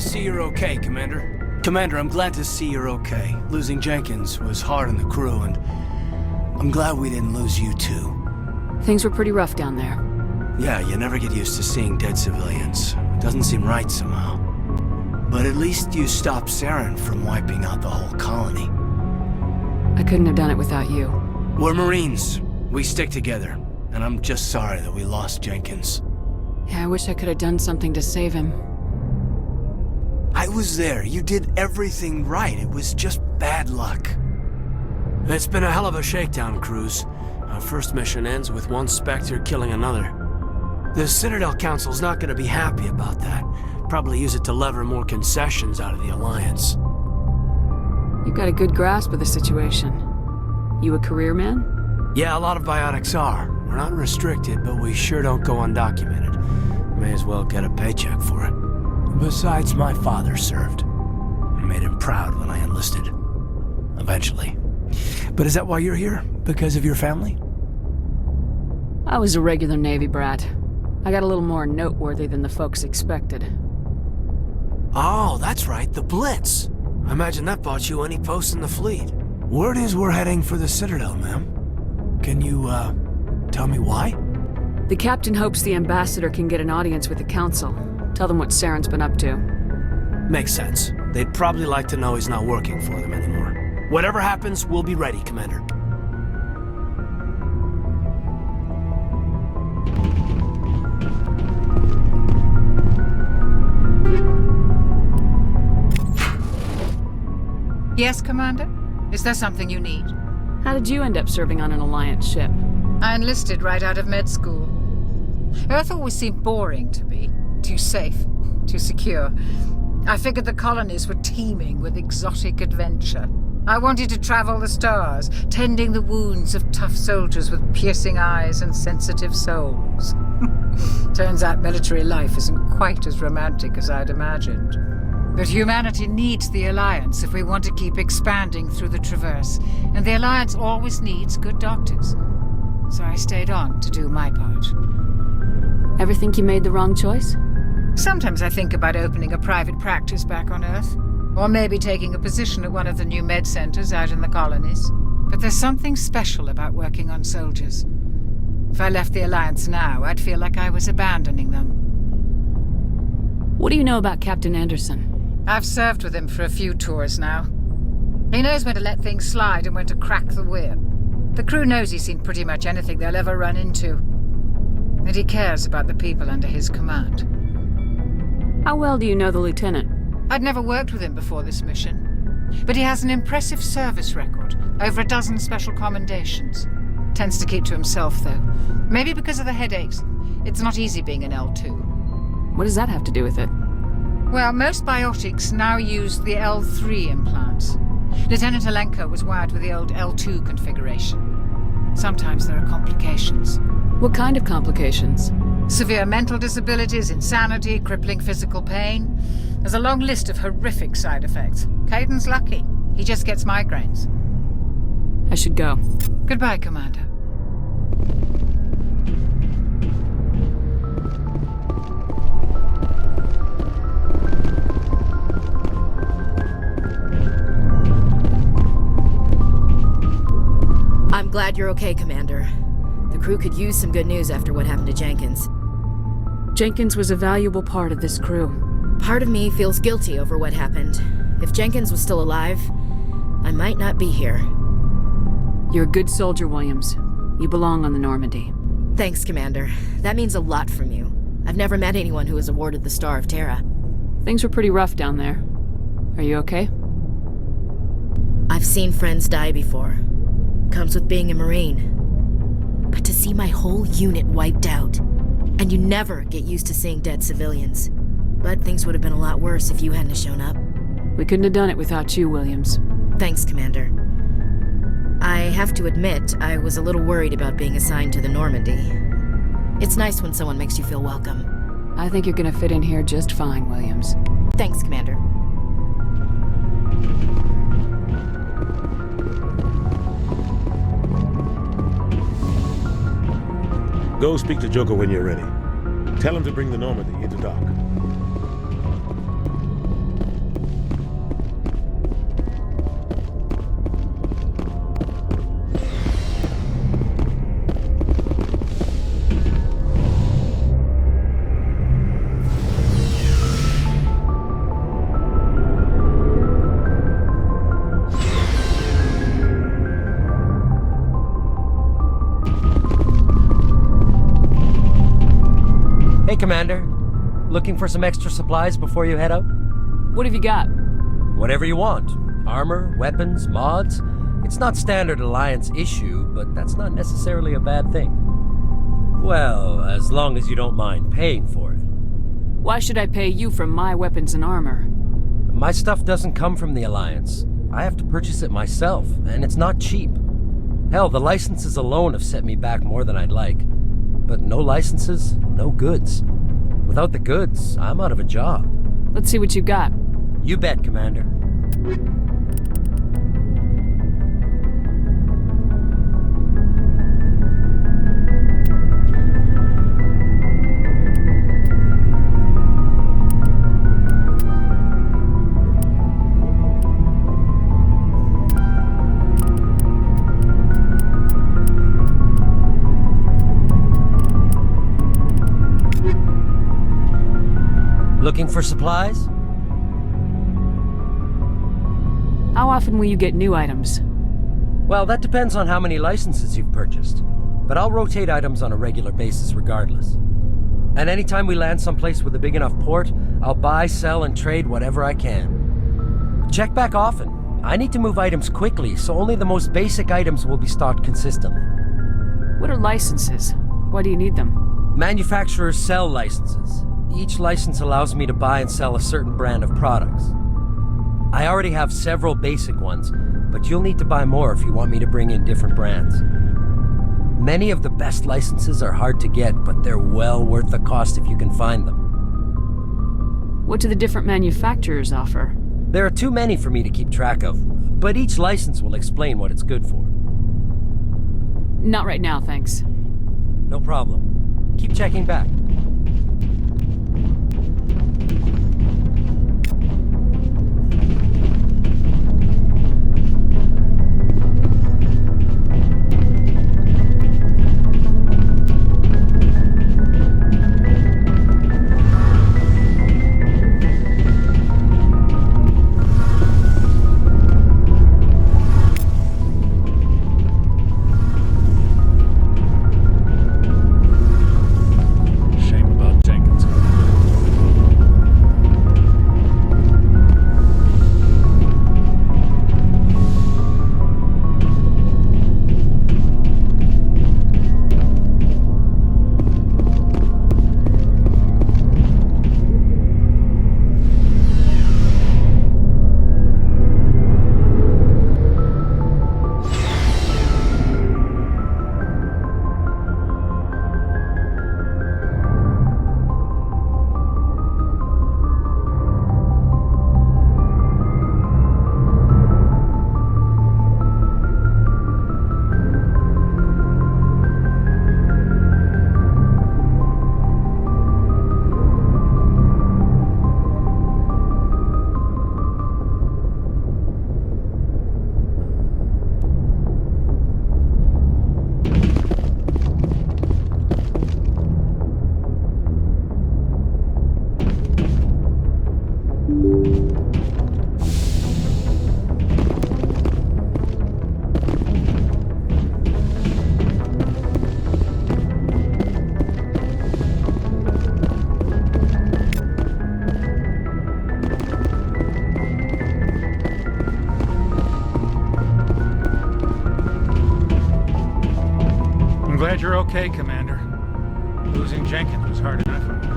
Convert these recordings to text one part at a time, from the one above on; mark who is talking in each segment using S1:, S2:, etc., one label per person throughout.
S1: to see you're okay, Commander. Commander, I'm glad to see you're okay. Losing Jenkins was hard on the crew, and I'm glad we didn't lose you too.
S2: Things were pretty rough down there.
S1: Yeah, you never get used to seeing dead civilians. Doesn't seem right somehow. But at least you stopped Saren from wiping out the whole colony.
S2: I couldn't have done it without you.
S1: We're Marines. We stick together. And I'm just sorry that we lost Jenkins.
S2: Yeah, I wish I could have done something to save him.
S1: I was there. You did everything right. It was just bad luck. It's been a hell of a shakedown, Cruz. Our first mission ends with one Spectre killing another. The Citadel Council's not gonna be happy about that. Probably use it to lever more concessions out of the Alliance.
S2: You've got a good grasp of the situation. You a career man?
S1: Yeah, a lot of biotics are. We're not restricted, but we sure don't go undocumented. May as well get a paycheck for it. Besides, my father served. I made him proud when I enlisted. Eventually. But is that why you're here? Because of your family?
S2: I was a regular Navy brat. I got a little more noteworthy than the folks expected.
S1: Oh, that's right, the Blitz. I imagine that bought you any post in the fleet. Word is we're heading for the Citadel, ma'am. Can you, tell me why?
S2: The captain hopes the ambassador can get an audience with the council. Tell them what Saren's been up to.
S1: Makes sense. They'd probably like to know he's not working for them anymore. Whatever happens, we'll be ready, Commander.
S3: Yes, Commander? Is there something you need?
S2: How did you end up serving on an Alliance ship?
S3: I enlisted right out of med school. Earth always seemed boring to me. Too safe, too secure. I figured the colonies were teeming with exotic adventure. I wanted to travel the stars, tending the wounds of tough soldiers with piercing eyes and sensitive souls. Turns out military life isn't quite as romantic as I'd imagined. But humanity needs the Alliance if we want to keep expanding through the Traverse, and the Alliance always needs good doctors. So I stayed on to do my part.
S2: Ever think you made the wrong choice?
S3: Sometimes I think about opening a private practice back on Earth, or maybe taking a position at one of the new med centers out in the colonies. But there's something special about working on soldiers. If I left the Alliance now, I'd feel like I was abandoning them.
S2: What do you know about Captain Anderson?
S3: I've served with him for a few tours now. He knows when to let things slide and when to crack the whip. The crew knows he's seen pretty much anything they'll ever run into. And he cares about the people under his command.
S2: How well do you know the lieutenant?
S3: I'd never worked with him before this mission. But he has an impressive service record, over a dozen special commendations. Tends to keep to himself, though. Maybe because of the headaches. It's not easy being an L2.
S2: What does that have to do with it?
S3: Well, most biotics now use the L3 implants. Lieutenant Alenko was wired with the old L2 configuration. Sometimes there are complications.
S2: What kind of complications?
S3: Severe mental disabilities, insanity, crippling physical pain. There's a long list of horrific side effects. Caden's lucky. He just gets migraines.
S2: I should go.
S3: Goodbye, Commander.
S4: I'm glad you're okay, Commander. The crew could use some good news after what happened to Jenkins.
S2: Jenkins was a valuable part of this crew.
S4: Part of me feels guilty over what happened. If Jenkins was still alive, I might not be here.
S2: You're a good soldier, Williams. You belong on the Normandy.
S4: Thanks, Commander. That means a lot from you. I've never met anyone who was awarded the Star of Terra.
S2: Things were pretty rough down there. Are you okay?
S4: I've seen friends die before. Comes with being a Marine. But to see my whole unit wiped out, and you never get used to seeing dead civilians. But things would have been a lot worse if you hadn't shown up.
S2: We couldn't have done it without you, Williams.
S4: Thanks, Commander. I have to admit, I was a little worried about being assigned to the Normandy. It's nice when someone makes you feel welcome.
S2: I think you're gonna fit in here just fine, Williams.
S4: Thanks, Commander.
S5: Go speak to Joker when you're ready. Tell him to bring the Normandy into dock.
S6: Hey, Commander. Looking for some extra supplies before you head out?
S2: What have you got?
S6: Whatever you want. Armor, weapons, mods. It's not standard Alliance issue, but that's not necessarily a bad thing. Well, as long as you don't mind paying for it.
S2: Why should I pay you for my weapons and armor?
S6: My stuff doesn't come from the Alliance. I have to purchase it myself, and it's not cheap. Hell, the licenses alone have set me back more than I'd like. But no licenses, no goods. Without the goods, I'm out of a job.
S2: Let's see what you got.
S6: You bet, Commander. Looking for supplies?
S2: How often will you get new items?
S6: Well, that depends on how many licenses you've purchased. But I'll rotate items on a regular basis regardless. And anytime we land someplace with a big enough port, I'll buy, sell, and trade whatever I can. Check back often. I need to move items quickly, so only the most basic items will be stocked consistently.
S2: What are licenses? Why do you need them?
S6: Manufacturers sell licenses. Each license allows me to buy and sell a certain brand of products. I already have several basic ones, but you'll need to buy more if you want me to bring in different brands. Many of the best licenses are hard to get, but they're well worth the cost if you can find them.
S2: What do the different manufacturers offer?
S6: There are too many for me to keep track of, but each license will explain what it's good for.
S2: Not right now, thanks.
S6: No problem. Keep checking back.
S7: Glad you're okay, Commander. Losing Jenkins was hard enough for me.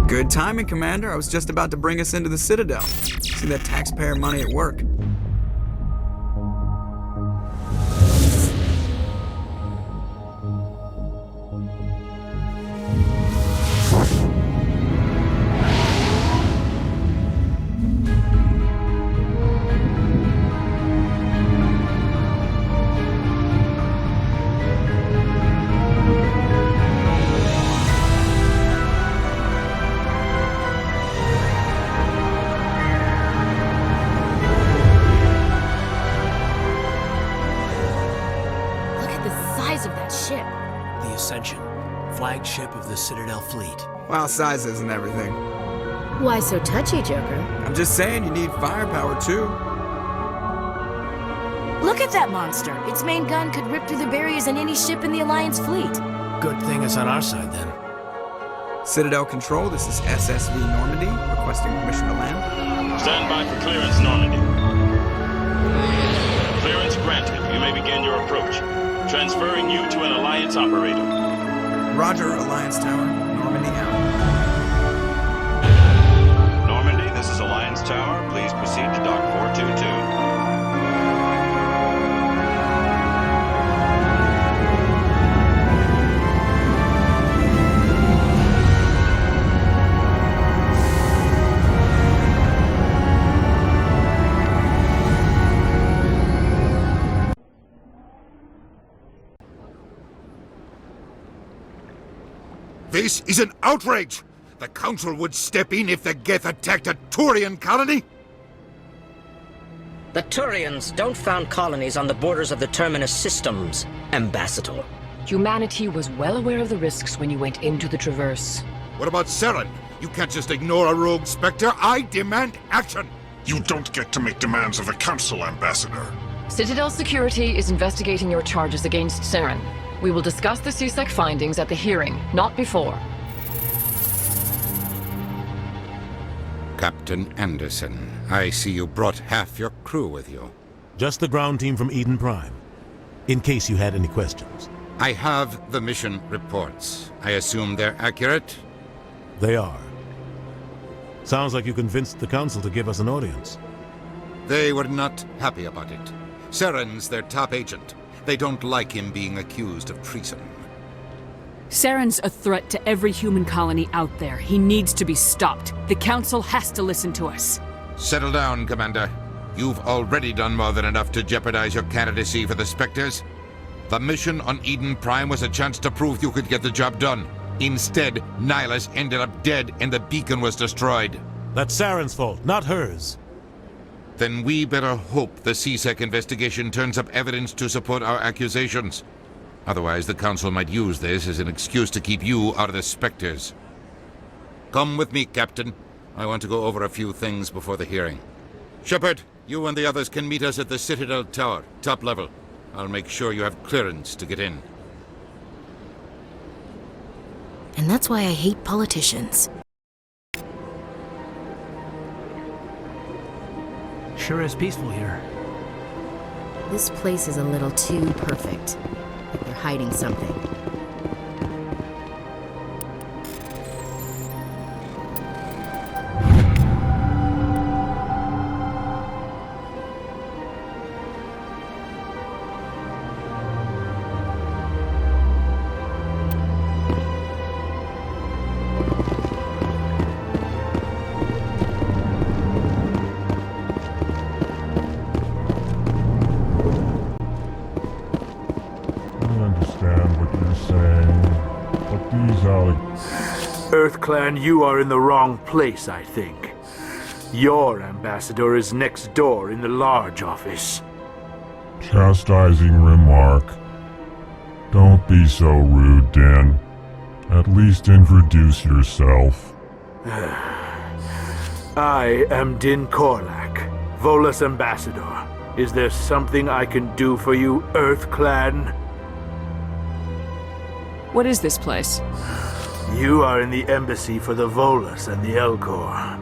S8: Good timing, Commander. I was just about to bring us into the Citadel. See that taxpayer money at work.
S1: fleet.
S8: Well, sizes and everything.
S4: Why so touchy, Joker?
S8: I'm just saying you need firepower too.
S4: Look at that monster. Its main gun could rip through the barriers in any ship in the Alliance fleet.
S1: Good thing it's on our side then.
S8: Citadel Control, this is SSV Normandy, requesting permission to land.
S5: Stand by for clearance, Normandy. Clearance granted. You may begin your approach. Transferring you to an Alliance operator.
S8: Roger, Alliance Tower. Normandy out.
S9: Normandy, this is Alliance Tower. Please proceed to Dock 422.
S10: This is an outrage! The Council would step in if the Geth attacked a Turian colony?
S11: The Turians don't found colonies on the borders of the Terminus systems, Ambassador.
S12: Humanity was well aware of the risks when you went into the Traverse.
S10: What about Saren? You can't just ignore a rogue Spectre. I demand action!
S13: You don't get to make demands of the Council, Ambassador.
S12: Citadel Security is investigating your charges against Saren. We will discuss the CSEC findings at the hearing, not before.
S10: Captain Anderson, I see you brought half your crew with you.
S5: Just the ground team from Eden Prime, in case you had any questions.
S10: I have the mission reports. I assume they're accurate?
S5: They are. Sounds like you convinced the Council to give us an audience.
S10: They were not happy about it. Saren's their top agent. They don't like him being accused of treason.
S2: Saren's a threat to every human colony out there. He needs to be stopped. The Council has to listen to us.
S10: Settle down, Commander. You've already done more than enough to jeopardize your candidacy for the Spectres. The mission on Eden Prime was a chance to prove you could get the job done. Instead, Nihilus ended up dead and the beacon was destroyed.
S5: That's Saren's fault, not hers.
S10: Then we better hope the CSEC investigation turns up evidence to support our accusations. Otherwise, the Council might use this as an excuse to keep you out of the Spectres. Come with me, Captain. I want to go over a few things before the hearing. Shepard, you and the others can meet us at the Citadel Tower, top level. I'll make sure you have clearance to get in.
S4: And that's why I hate politicians.
S1: Sure is peaceful here.
S4: This place is a little too perfect. Like they're hiding something.
S14: EarthClan, you are in the wrong place, I think. Your ambassador is next door in the large office.
S13: Chastising remark. Don't be so rude, Dan. At least introduce yourself.
S14: I am Din Korlak, Volus ambassador. Is there something I can do for you, EarthClan?
S2: What is this place?
S14: You are in the embassy for the Volus and the Elcor.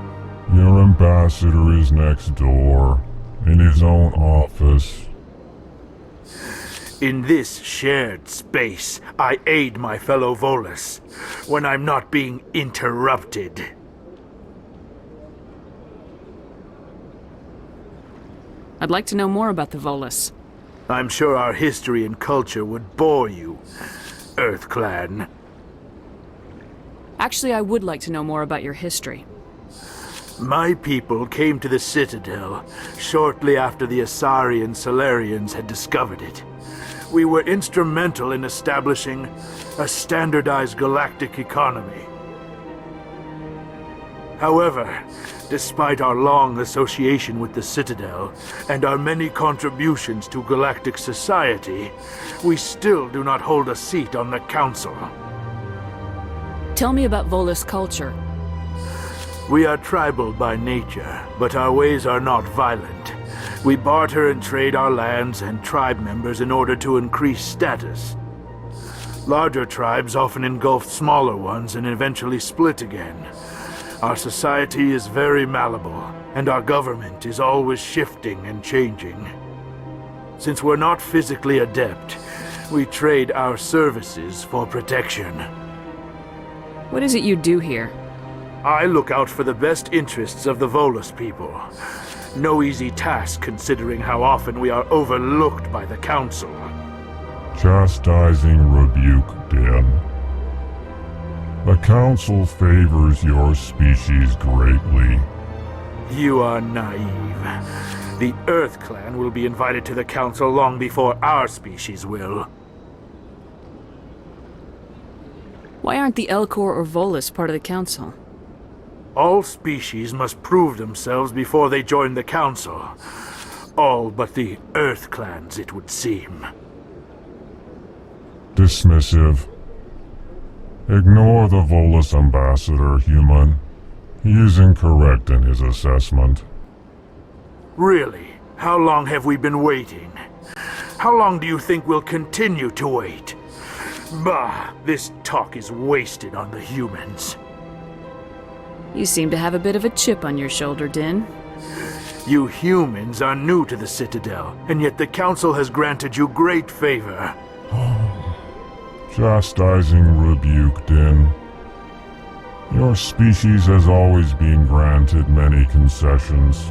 S13: Your ambassador is next door, in his own office.
S14: In this shared space, I aid my fellow Volus when I'm not being interrupted.
S2: I'd like to know more about the Volus.
S14: I'm sure our history and culture would bore you, EarthClan.
S2: Actually, I would like to know more about your history.
S14: My people came to the Citadel shortly after the Asari and Solarians had discovered it. We were instrumental in establishing a standardized galactic economy. However, despite our long association with the Citadel and our many contributions to galactic society, we still do not hold a seat on the Council.
S2: Tell me about Volus culture.
S14: We are tribal by nature, but our ways are not violent. We barter and trade our lands and tribe members in order to increase status. Larger tribes often engulf smaller ones and eventually split again. Our society is very malleable, and our government is always shifting and changing. Since we're not physically adept, we trade our services for protection.
S2: What is it you do here?
S14: I look out for the best interests of the Volus people. No easy task considering how often we are overlooked by the Council.
S13: Chastising rebuke, Den. The Council favors your species greatly.
S14: You are naive. The Earth Clan will be invited to the Council long before our species will.
S2: Why aren't the Elcor or Volus part of the Council?
S14: All species must prove themselves before they join the Council. All but the Earth Clans, it would seem.
S13: Dismissive. Ignore the Volus ambassador, human. He is incorrect in his assessment.
S14: Really? How long have we been waiting? How long do you think we'll continue to wait? Bah, this talk is wasted on the humans.
S2: You seem to have a bit of a chip on your shoulder, Din.
S14: You humans are new to the Citadel, and yet the Council has granted you great favor.
S13: Chastising rebuke, Din. Your species has always been granted many concessions.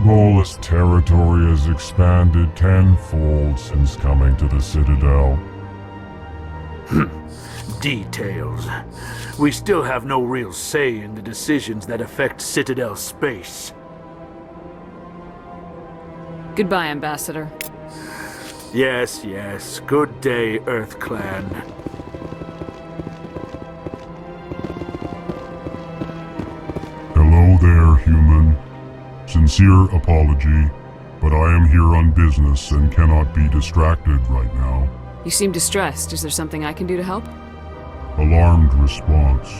S13: Volus territory has expanded tenfold since coming to the Citadel.
S14: Details. We still have no real say in the decisions that affect Citadel space.
S2: Goodbye, Ambassador.
S14: Yes, yes. Good day, Earth Clan.
S13: Hello there, human. Sincere apology, but I am here on business and cannot be distracted right now.
S2: You seem distressed. Is there something I can do to help?
S13: Alarmed response.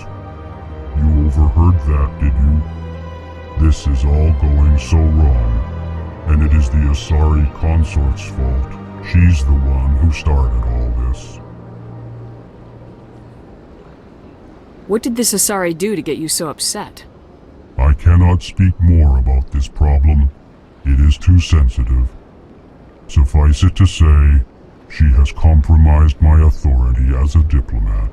S13: You overheard that, did you? This is all going so wrong, and it is the Asari consort's fault. She's the one who started all this.
S2: What did this Asari do to get you so upset?
S13: I cannot speak more about this problem. It is too sensitive. Suffice it to say, she has compromised my authority as a diplomat.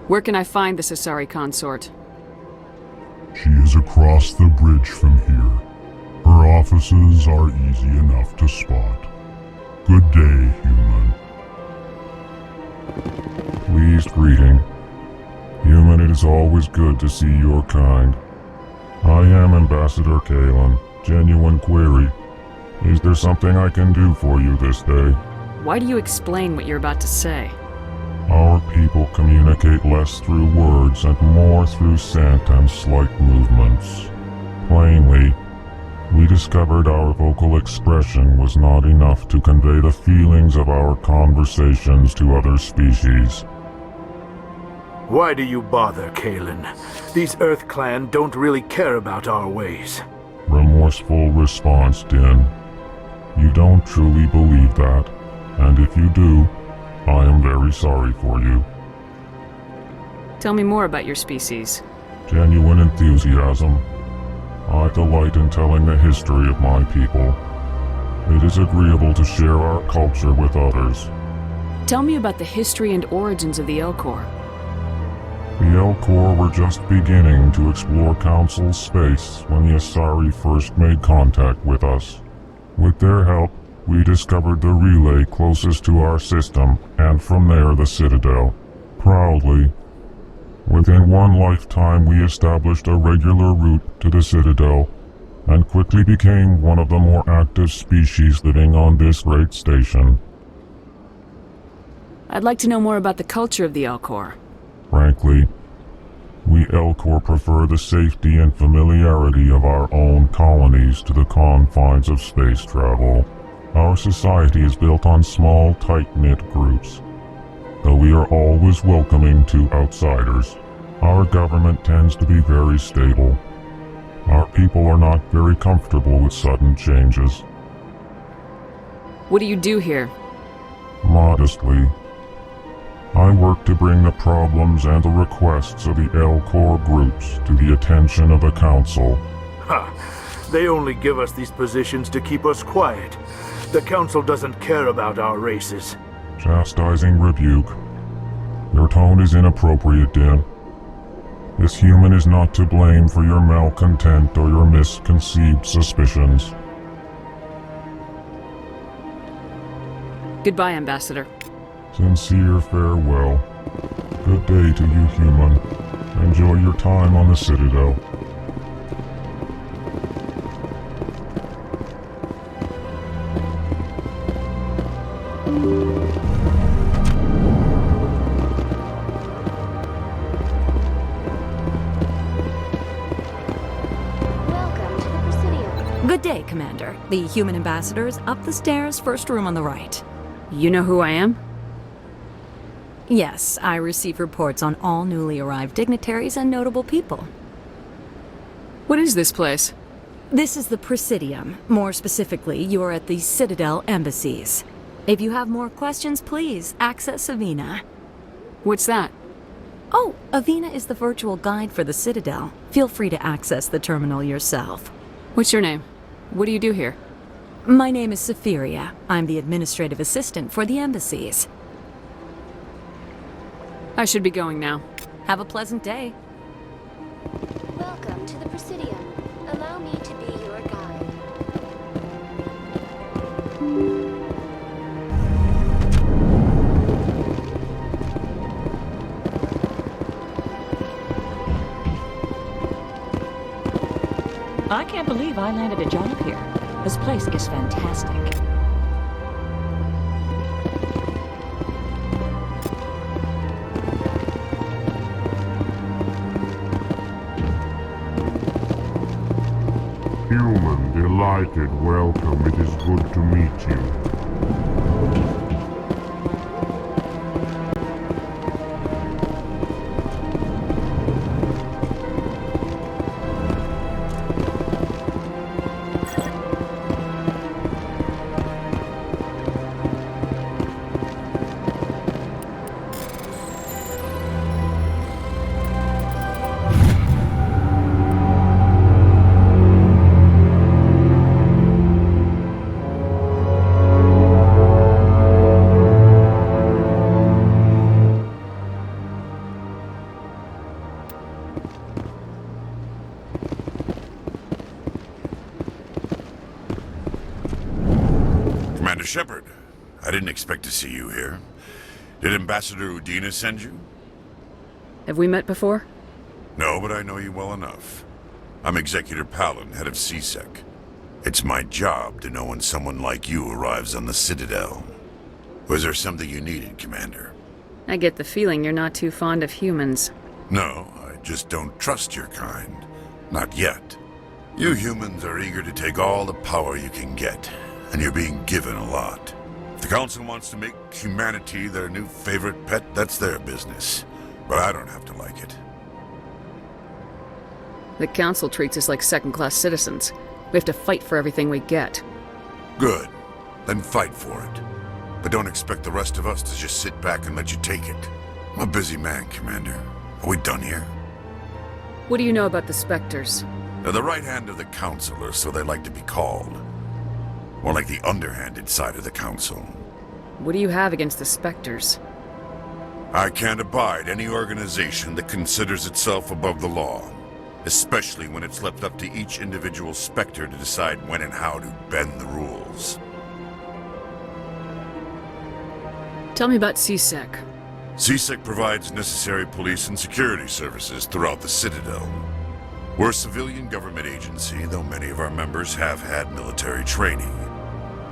S2: Where can I find this Asari consort?
S13: She is across the bridge from here. Her offices are easy enough to spot. Good day, human. Pleased greeting. Human, it is always good to see your kind. I am Ambassador Kalen. Genuine query. Is there something I can do for you this day?
S2: Why do you explain what you're about to say?
S13: Our people communicate less through words and more through scent and slight movements. Plainly, we discovered our vocal expression was not enough to convey the feelings of our conversations to other species.
S14: Why do you bother, Kalen? These Earth Clan don't really care about our ways.
S13: Remorseful response, Din. You don't truly believe that, and if you do, I am very sorry for you.
S2: Tell me more about your species.
S13: Genuine enthusiasm. I delight in telling the history of my people. It is agreeable to share our culture with others.
S2: Tell me about the history and origins of the Elcor.
S13: The Elcor were just beginning to explore Council space when the Asari first made contact with us. With their help, we discovered the relay closest to our system, and from there the Citadel. Proudly, within one lifetime we established a regular route to the Citadel, and quickly became one of the more active species living on this great station.
S2: I'd like to know more about the culture of the Elcor.
S13: Frankly, we Elcor prefer the safety and familiarity of our own colonies to the confines of space travel. Our society is built on small, tight-knit groups. Though we are always welcoming to outsiders, our government tends to be very stable. Our people are not very comfortable with sudden changes.
S2: What do you do here?
S13: Modestly, I work to bring the problems and the requests of the L-Corps groups to the attention of the Council.
S14: Ha! They only give us these positions to keep us quiet. The Council doesn't care about our races.
S13: Chastising rebuke. Your tone is inappropriate, Din. This human is not to blame for your malcontent or your misconceived suspicions.
S2: Goodbye, Ambassador.
S13: Sincere farewell. Good day to you, human. Enjoy your time on the Citadel.
S15: Good day, Commander. The human ambassador is up the stairs, first room on the right.
S2: You know who I am?
S15: Yes, I receive reports on all newly arrived dignitaries and notable people.
S2: What is this place?
S15: This is the Presidium. More specifically, you are at the Citadel embassies. If you have more questions, please access Avina.
S2: What's that?
S15: Oh, Avina is the virtual guide for the Citadel. Feel free to access the terminal yourself.
S2: What's your name? What do you do here?
S15: My name is Safiria. I'm the administrative assistant for the embassies.
S2: I should be going now.
S15: Have a pleasant day.
S16: Welcome to the Presidium. Allow me to be your guide.
S17: I can't believe I landed a job here. This place is fantastic.
S13: Human, delighted, welcome. It is good to meet you.
S18: Commander Shepard, I didn't expect to see you here. Did Ambassador Udina send you?
S2: Have we met before?
S18: No, but I know you well enough. I'm Executor Palin, head of CSEC. It's my job to know when someone like you arrives on the Citadel. Was there something you needed, Commander?
S2: I get the feeling you're not too fond of humans.
S18: No, I just don't trust your kind. Not yet. You humans are eager to take all the power you can get, and you're being given a lot. If the Council wants to make humanity their new favorite pet, that's their business. But I don't have to like it.
S2: The Council treats us like second-class citizens. We have to fight for everything we get.
S18: Good. Then fight for it. But don't expect the rest of us to just sit back and let you take it. I'm a busy man, Commander. Are we done here?
S2: What do you know about the Spectres?
S18: They're the right hand of the Council, or so they like to be called. More like the underhanded side of the Council.
S2: What do you have against the Spectres?
S18: I can't abide any organization that considers itself above the law. Especially when it's left up to each individual Spectre to decide when and how to bend the rules.
S2: Tell me about CSEC.
S18: CSEC provides necessary police and security services throughout the Citadel. We're a civilian government agency, though many of our members have had military training.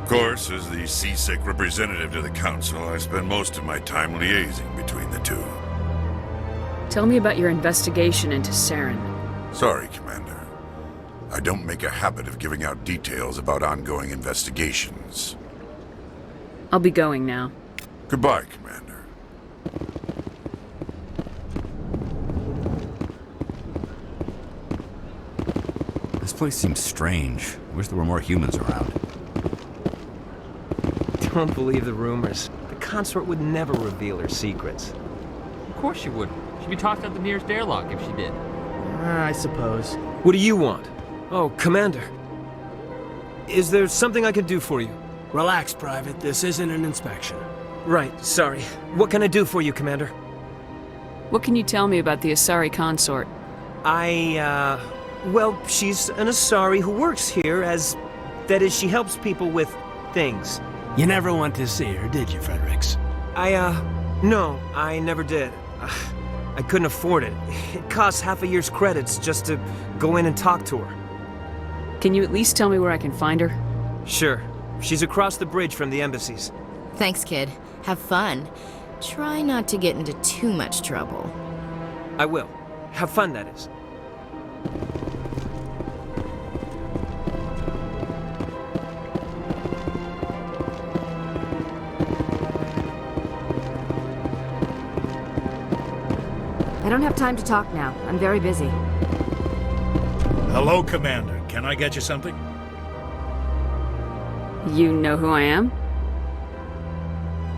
S18: Of course, as the CSEC representative to the Council, I spend most of my time liaising between the two.
S2: Tell me about your investigation into Saren.
S18: Sorry, Commander. I don't make a habit of giving out details about ongoing investigations.
S2: I'll be going now.
S18: Goodbye, Commander.
S19: This place seems strange. I wish there were more humans around.
S6: Don't believe the rumors. The consort would never reveal her secrets.
S20: Of course she would. She'd be tossed out the nearest airlock if she did.
S6: I suppose. What do you want? Oh, Commander. Is there something I can do for you?
S1: Relax, Private. This isn't an inspection.
S6: Right, sorry. What can I do for you, Commander?
S2: What can you tell me about the Asari consort?
S6: Well, she's an Asari who works here as... That is, she helps people with things.
S1: You never went to see her, did you, Fredericks?
S6: No, I never did. I couldn't afford it. It costs half a year's credits just to go in and talk to her.
S2: Can you at least tell me where I can find her?
S6: Sure. She's across the bridge from the embassies.
S4: Thanks, kid. Have fun. Try not to get into too much trouble.
S6: I will. Have fun, that is.
S21: I don't have time to talk now. I'm very busy.
S7: Hello, Commander. Can I get you something?
S2: You know who I am?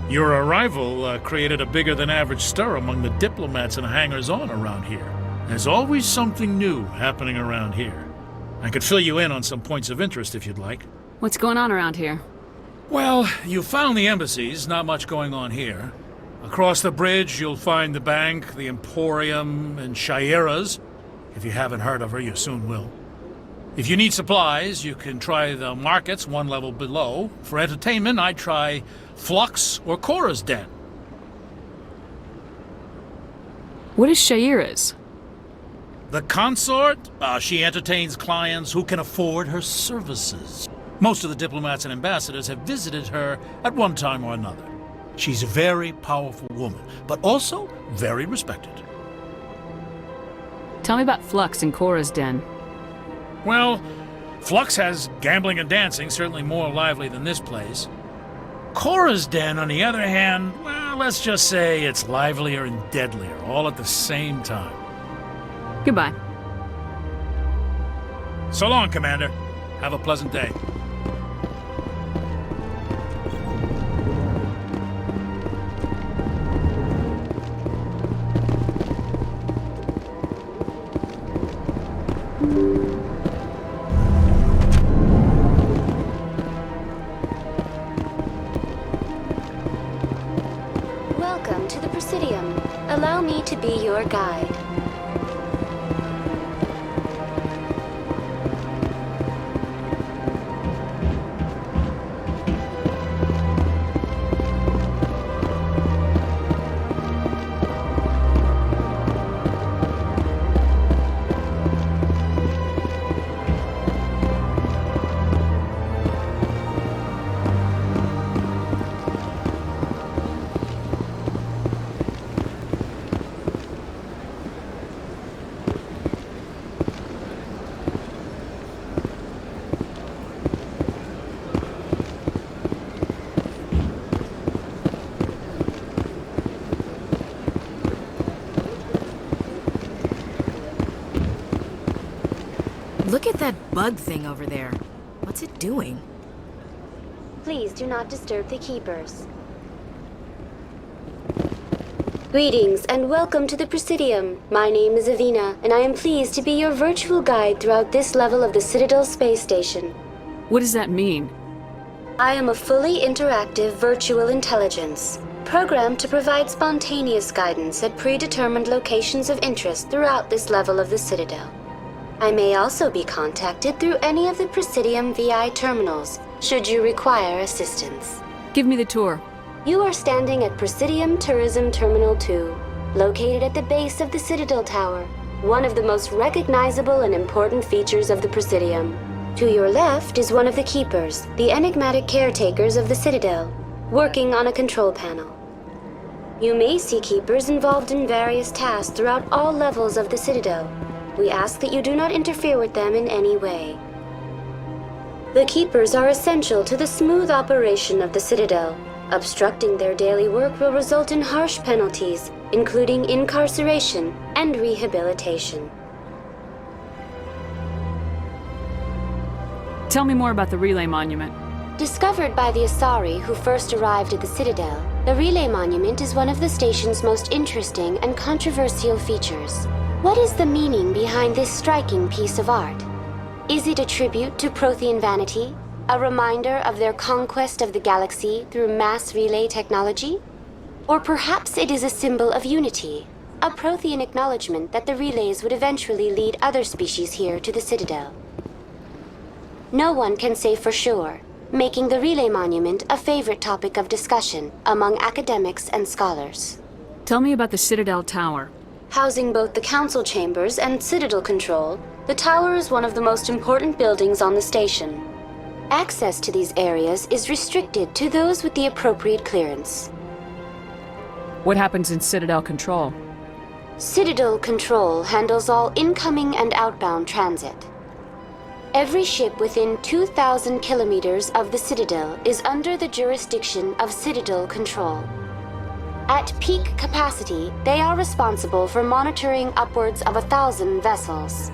S7: Your arrival created a bigger-than-average stir among the diplomats and hangers-on around here. There's always something new happening around here. I could fill you in on some points of interest if you'd like.
S2: What's going on around here?
S7: Well, you found the embassies. Not much going on here. Across the bridge, you'll find the bank, the Emporium, and Shaira's. If you haven't heard of her, you soon will. If you need supplies, you can try the markets one level below. For entertainment, I'd try Flux or Cora's Den.
S2: What is Shaira's?
S7: The consort? She entertains clients who can afford her services. Most of the diplomats and ambassadors have visited her at one time or another. She's a very powerful woman, but also very respected.
S2: Tell me about Flux and Cora's Den.
S7: Well, Flux has gambling and dancing, certainly more lively than this place. Cora's Den, on the other hand, well, let's just say it's livelier and deadlier, all at the same time.
S2: Goodbye.
S7: So long, Commander. Have a pleasant day.
S16: Welcome to the Presidium. Allow me to be your guide.
S4: Look at that bug thing over there. What's it doing?
S16: Please do not disturb the keepers. Greetings and welcome to the Presidium. My name is Avina, and I am pleased to be your virtual guide throughout this level of the Citadel space station.
S2: What does that mean?
S16: I am a fully interactive virtual intelligence, programmed to provide spontaneous guidance at predetermined locations of interest throughout this level of the Citadel. I may also be contacted through any of the Presidium VI terminals, should you require assistance.
S2: Give me the tour.
S16: You are standing at Presidium Tourism Terminal 2, located at the base of the Citadel Tower, one of the most recognizable and important features of the Presidium. To your left is one of the keepers, the enigmatic caretakers of the Citadel, working on a control panel. You may see keepers involved in various tasks throughout all levels of the Citadel. We ask that you do not interfere with them in any way. The keepers are essential to the smooth operation of the Citadel. Obstructing their daily work will result in harsh penalties, including incarceration and rehabilitation.
S2: Tell me more about the relay monument.
S16: Discovered by the Asari who first arrived at the Citadel, the relay monument is one of the station's most interesting and controversial features. What is the meaning behind this striking piece of art? Is it a tribute to Prothean vanity? A reminder of their conquest of the galaxy through mass relay technology? Or perhaps it is a symbol of unity, a Prothean acknowledgement that the relays would eventually lead other species here to the Citadel. No one can say for sure, making the relay monument a favorite topic of discussion among academics and scholars.
S2: Tell me about the Citadel Tower.
S16: Housing both the council chambers and Citadel control, the tower is one of the most important buildings on the station. Access to these areas is restricted to those with the appropriate clearance.
S2: What happens in Citadel control?
S16: Citadel control handles all incoming and outbound transit. Every ship within 2,000 kilometers of the Citadel is under the jurisdiction of Citadel control. At peak capacity, they are responsible for monitoring upwards of 1,000 vessels.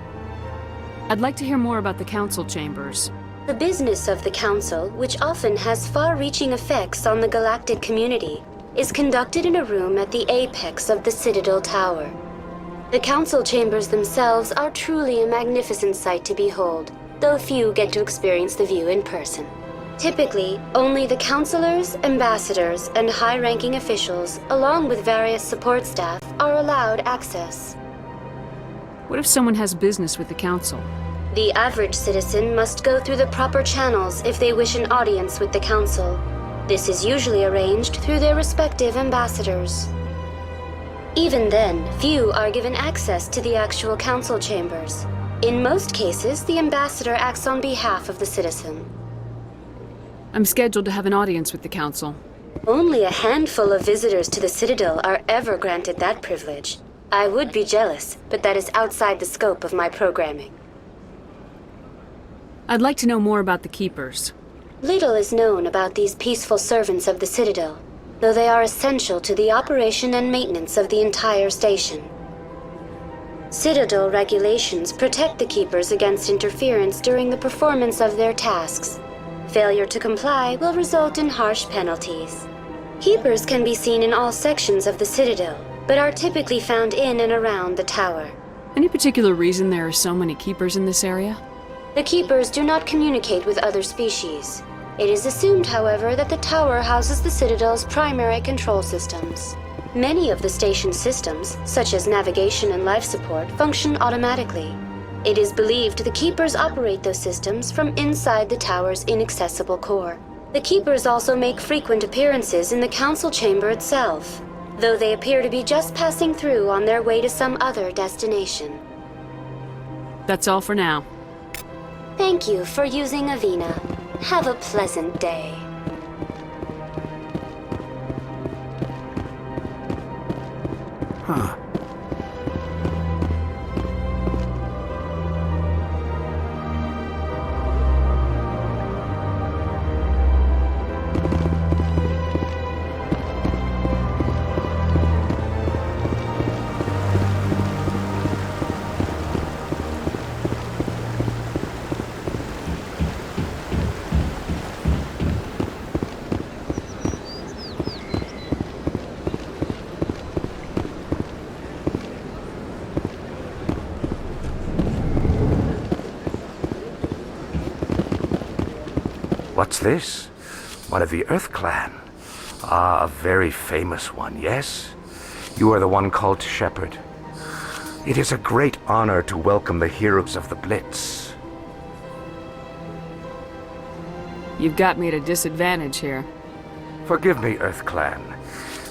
S2: I'd like to hear more about the council chambers.
S16: The business of the Council, which often has far-reaching effects on the galactic community, is conducted in a room at the apex of the Citadel Tower. The Council chambers themselves are truly a magnificent sight to behold, though few get to experience the view in person. Typically, only the councilors, ambassadors, and high-ranking officials, along with various support staff, are allowed access.
S2: What if someone has business with the council?
S16: The average citizen must go through the proper channels if they wish an audience with the council. This is usually arranged through their respective ambassadors. Even then, few are given access to the actual council chambers. In most cases, the ambassador acts on behalf of the citizen.
S2: I'm scheduled to have an audience with the council.
S16: Only a handful of visitors to the Citadel are ever granted that privilege. I would be jealous, but that is outside the scope of my programming.
S2: I'd like to know more about the Keepers.
S16: Little is known about these peaceful servants of the Citadel, though they are essential to the operation and maintenance of the entire station. Citadel regulations protect the Keepers against interference during the performance of their tasks. Failure to comply will result in harsh penalties. Keepers can be seen in all sections of the Citadel, but are typically found in and around the tower.
S2: Any particular reason there are so many Keepers in this area?
S16: The Keepers do not communicate with other species. It is assumed, however, that the tower houses the Citadel's primary control systems. Many of the station's systems, such as navigation and life support, function automatically. It is believed the Keepers operate those systems from inside the tower's inaccessible core. The Keepers also make frequent appearances in the council chamber itself, though they appear to be just passing through on their way to some other destination.
S2: That's all for now.
S16: Thank you for using Avina. Have a pleasant day.
S1: Huh.
S3: What's this? One of the Earth Clan. Ah, a very famous one, yes? You are the one called Shepherd. It is a great honor to welcome the heroes of the Blitz.
S2: You've got me at a disadvantage here.
S3: Forgive me, Earth Clan.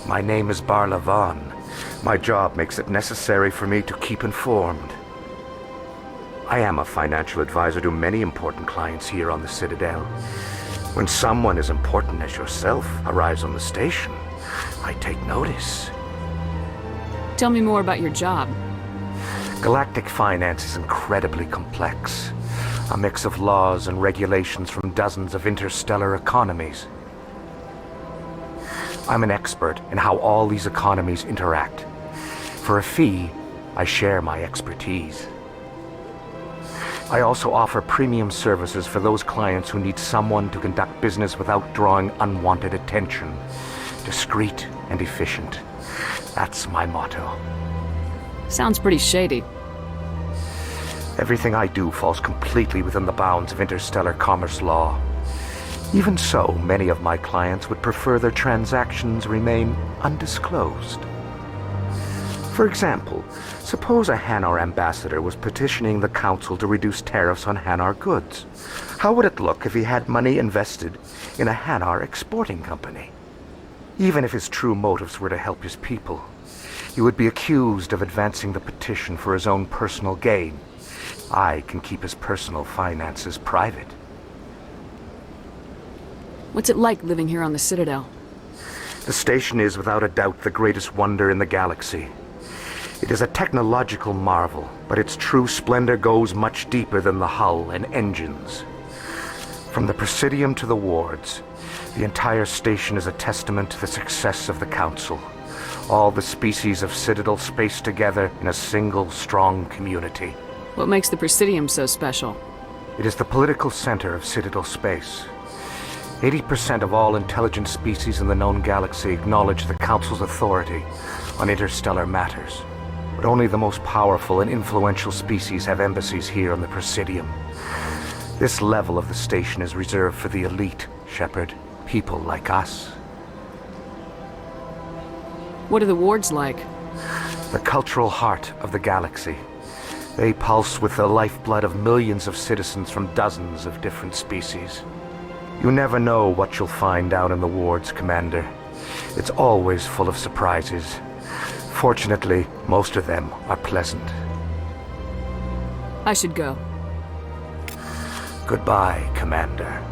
S3: My name is Barla Vaughn. My job makes it necessary for me to keep informed. I am a financial advisor to many important clients here on the Citadel. When someone as important as yourself arrives on the station, I take notice.
S2: Tell me more about your job.
S3: Galactic finance is incredibly complex. A mix of laws and regulations from dozens of interstellar economies. I'm an expert in how all these economies interact. For a fee, I share my expertise. I also offer premium services for those clients who need someone to conduct business without drawing unwanted attention. Discreet and efficient. That's my motto.
S2: Sounds pretty shady.
S3: Everything I do falls completely within the bounds of interstellar commerce law. Even so, many of my clients would prefer their transactions remain undisclosed. For example, suppose a Hanar ambassador was petitioning the Council to reduce tariffs on Hanar goods. How would it look if he had money invested in a Hanar exporting company? Even if his true motives were to help his people, he would be accused of advancing the petition for his own personal gain. I can keep his personal finances private.
S2: What's it like living here on the Citadel?
S3: The station is without a doubt the greatest wonder in the galaxy. It is a technological marvel, but its true splendor goes much deeper than the hull and engines. From the Presidium to the wards, the entire station is a testament to the success of the Council. All the species of Citadel spaced together in a single, strong community.
S2: What makes the Presidium so special?
S3: It is the political center of Citadel space. 80% of all intelligent species in the known galaxy acknowledge the Council's authority on interstellar matters. But only the most powerful and influential species have embassies here on the Presidium. This level of the station is reserved for the elite, Shepard. People like us.
S2: What are the wards like?
S3: The cultural heart of the galaxy. They pulse with the lifeblood of millions of citizens from dozens of different species. You never know what you'll find down in the wards, Commander. It's always full of surprises. Fortunately, most of them are pleasant.
S2: I should go.
S3: Goodbye, Commander.